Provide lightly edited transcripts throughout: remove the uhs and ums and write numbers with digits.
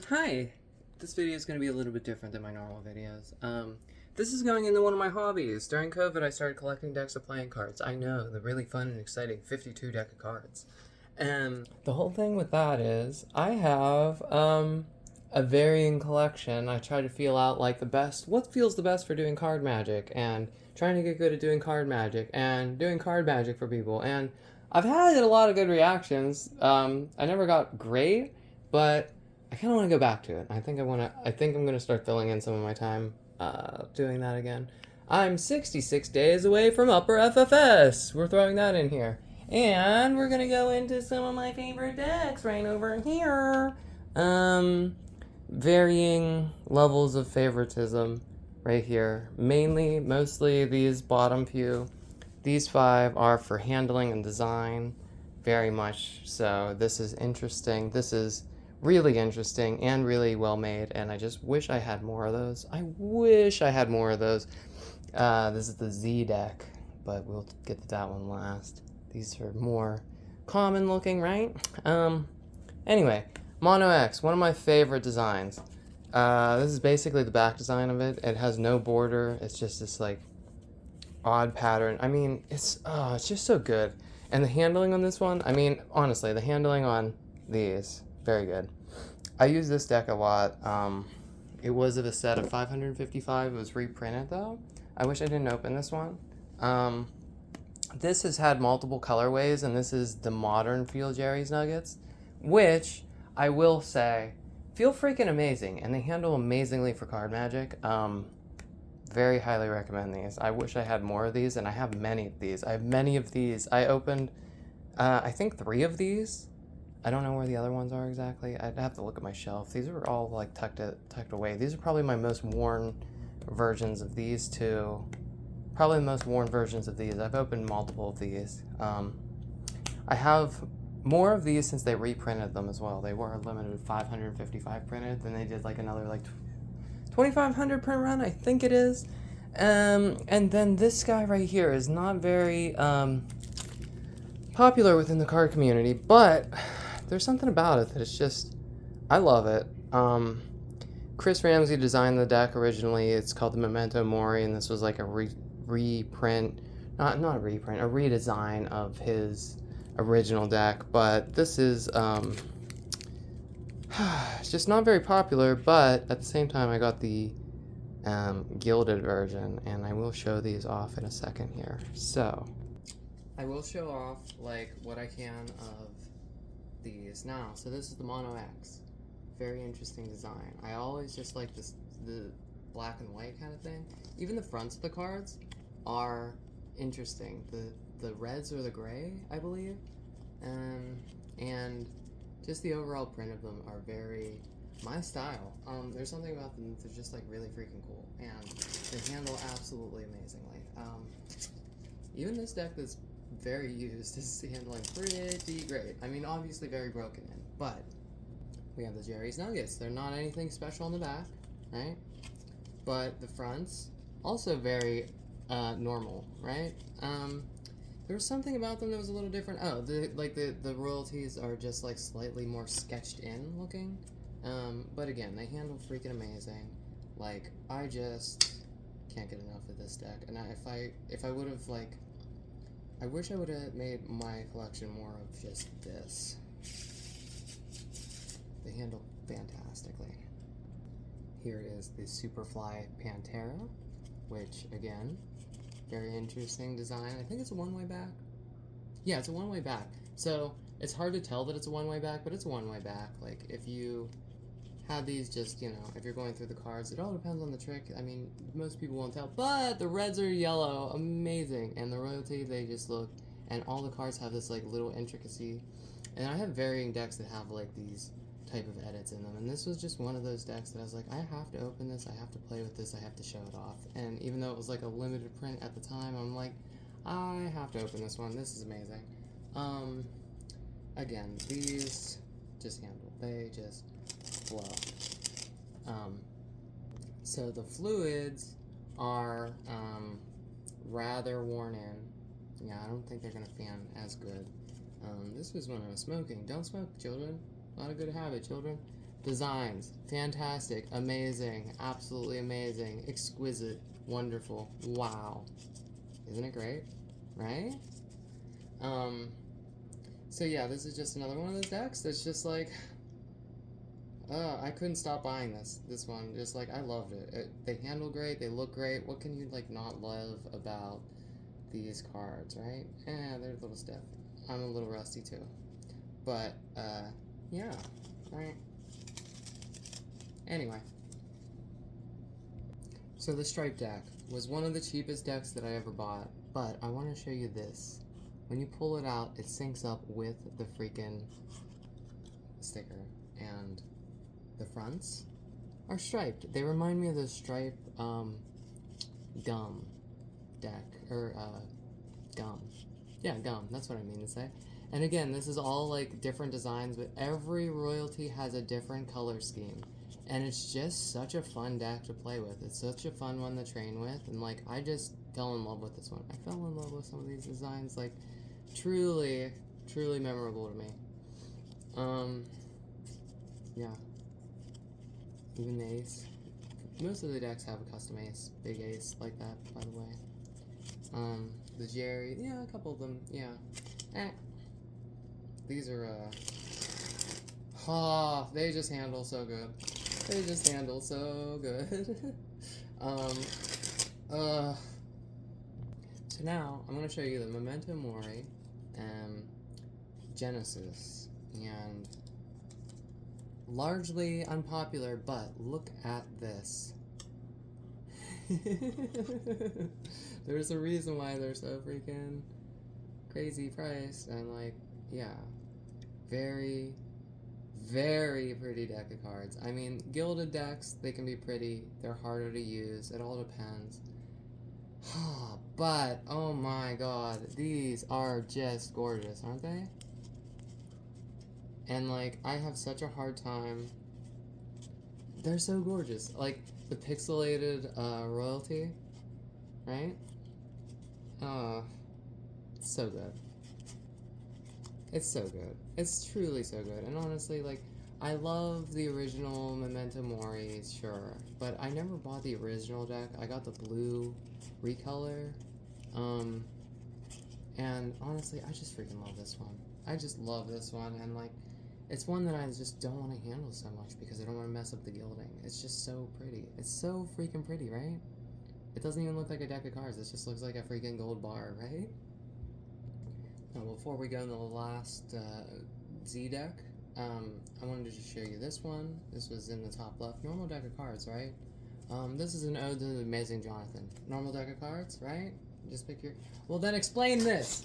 Hi. This video is going to be a little bit different than my normal videos. This is going into one of my hobbies. During COVID, I started collecting decks of playing cards. I know, the really fun and exciting 52 deck of cards. And the whole thing with that is, I have, a varying collection. I try to feel out, like, what feels the best for doing card magic, and trying to get good at doing card magic, and doing card magic for people. And I've had a lot of good reactions. I never got great, but I kind of want to go back to it. I think I'm gonna start filling in some of my time doing that again. I'm 66 days away from Upper FFS. We're throwing that in here, and we're gonna go into some of my favorite decks right over here. Varying levels of favoritism right here. Mostly these bottom few. These five are for handling and design, very much so. This is interesting. This is really interesting and really well made, and I just wish I had more of those. I wish I had more of those. This is the Z deck, but we'll get to that one last. These are more common looking, right? Anyway, Mono X, one of my favorite designs. This is basically the back design of it. It has no border. It's just this like odd pattern. I mean, it's just so good. And the handling on this one, I mean, honestly, the handling on these, very good. I use this deck a lot. It was of a set of 555. It was reprinted though. I wish I didn't open this one. This has had multiple colorways, and this is the modern Feel Jerry's Nuggets, which I will say feel freaking amazing, and they handle amazingly for card magic. Very highly recommend these. I wish I had more of these, and I have many of these. I opened, I think 3 of these. I don't know where the other ones are exactly. I'd have to look at my shelf. These are all like tucked away. These are probably my most worn versions of these two. Probably the most worn versions of these. I've opened multiple of these. I have more of these since they reprinted them as well. They were limited 555 printed, then they did like another like 2,500 print run, I think it is. And then this guy right here is not very popular within the card community, but there's something about it that it's just, I love it. Chris Ramsey designed the deck originally. It's called the Memento Mori, and this was like a reprint, not a reprint, a redesign of his original deck. But this is it's just not very popular. But at the same time, I got the gilded version, and I will show these off in a second here. So I will show off like what I can of these now. So this is the Mono X. Very interesting design. I always just like this, the black and white kind of thing. Even the fronts of the cards are interesting. The reds or the gray, I believe, and just the overall print of them are very my style. There's something about them that's just like really freaking cool, and they handle absolutely amazingly. Even this deck that's very used is handling pretty great. I mean, obviously very broken in, but we have the Jerry's Nuggets. They're not anything special on the back, right? But the fronts, also very normal, right? There was something about them that was a little different. Oh, the royalties are just like slightly more sketched in looking. But again, they handle freaking amazing. Like, I just can't get enough of this deck. And if I would have like, I wish I would have made my collection more of just this. They handle fantastically. Here is the Superfly Pantera, which again, very interesting design. I think it's a one-way back. Yeah, it's a one-way back. So it's hard to tell that it's a one-way back, but it's a one-way back. Like, if you had these just, you know, if you're going through the cards, it all depends on the trick. I mean, most people won't tell, but the reds are yellow, amazing. And the royalty, they just look, and all the cards have this like little intricacy. And I have varying decks that have like these type of edits in them, and this was just one of those decks that I was like, I have to open this, I have to play with this, I have to show it off. And even though it was like a limited print at the time, I'm like, I have to open this one. This is amazing. Again, these just handle, they just flow. So the fluids are rather worn in. Yeah, I don't think they're gonna fan as good. This was when I was smoking. Don't smoke, children. Not a good habit, children. designs, fantastic, amazing, absolutely amazing, exquisite, wonderful, wow. Isn't it great? Right? So yeah, this is just another one of those decks that's just like, I couldn't stop buying this one. Just like, I loved it. They handle great, they look great. What can you like not love about these cards, right? They're a little stiff. I'm a little rusty too. But, yeah, right? Anyway. So the Stripe deck was one of the cheapest decks that I ever bought, but I want to show you this. When you pull it out, it syncs up with the freaking sticker, and the fronts are striped. They remind me of the Stripe gum deck, or gum. Yeah, gum, that's what I mean to say. And again, this is all like different designs, but every royalty has a different color scheme. And it's just such a fun deck to play with. It's such a fun one to train with, and like, I just fell in love with this one. I fell in love with some of these designs, like, truly, truly memorable to me. Yeah. Even the ace. Most of the decks have a custom ace, big ace like that, by the way. The Jerry, yeah, a couple of them, yeah. These are, they just handle so good. They just handle so good. So now, I'm going to show you the Memento Mori, Genesis, and largely unpopular, but look at this. There's a reason why they're so freaking crazy priced, and like, yeah, very, very pretty deck of cards. I mean, gilded decks, they can be pretty, they're harder to use, it all depends. But, oh my god, these are just gorgeous, aren't they? And like, I have such a hard time. They're so gorgeous. Like, the pixelated royalty, right? Oh, it's so good. It's so good. It's truly so good. And honestly, like, I love the original Memento Mori, sure, but I never bought the original deck. I got the blue recolor. And honestly, I just freaking love this one. I just love this one, and like, it's one that I just don't want to handle so much because I don't want to mess up the gilding. It's just so pretty. It's so freaking pretty, right? It doesn't even look like a deck of cards. It just looks like a freaking gold bar, right? Now, before we go into the last Z deck, I wanted to just show you this one. This was in the top left. Normal deck of cards, right? This is an ode to the Amazing Jonathan. Normal deck of cards, right? Just pick your... Well, then explain this!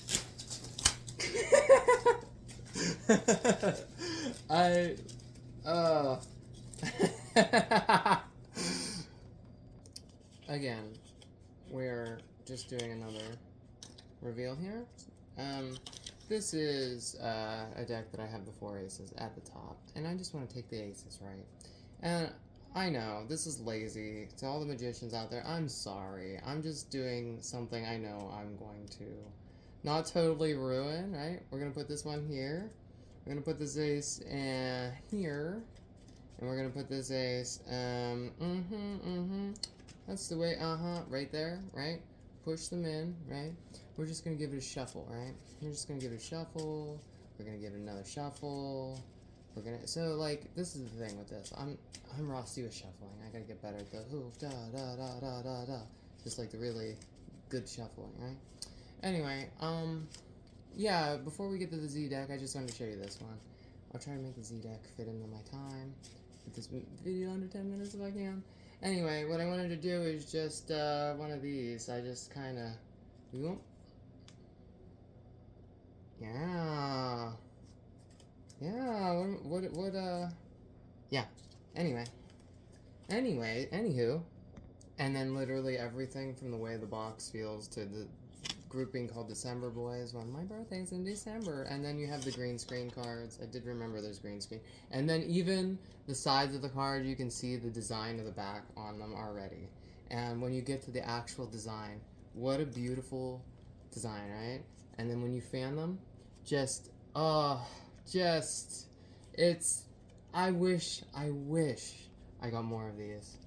Again, we're just doing another reveal here. This is a deck that I have the 4 aces at the top, and I just want to take the aces, right? And I know, this is lazy. To all the magicians out there, I'm sorry. I'm just doing something I know I'm going to not totally ruin, right? We're going to put this one here. We're going to put this ace here. And we're going to put this ace, that's the way, right there, right? Push them in, right? We're just going to give it a shuffle, right? We're just going to give it a shuffle. We're going to give it another shuffle. We're going to, so like, this is the thing with this. I'm rusty with shuffling. I got to get better at the, da. Just like the really good shuffling, right? Anyway, yeah, before we get to the Z deck, I just wanted to show you this one. I'll try to make the Z deck fit into my time. Get this video under 10 minutes if I can. Anyway, what I wanted to do is just one of these. I just kind of, yeah, yeah. Anywho, and then literally everything from the way the box feels to the grouping called December Boys, when my birthday's in December, and then you have the green screen cards. I did remember there's green screen, and then even the sides of the card, you can see the design of the back on them already. And when you get to the actual design, what a beautiful design, right? And then when you fan them, it's I wish I got more of these.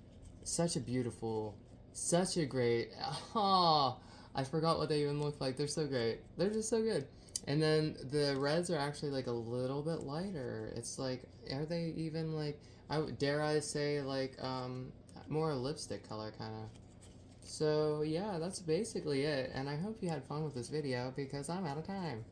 Such a beautiful, such a great, oh, I forgot what they even look like. They're so great. They're just so good. And then the reds are actually like a little bit lighter. It's like, are they even like, dare I say like, more lipstick color kind of. So yeah, that's basically it. And I hope you had fun with this video because I'm out of time.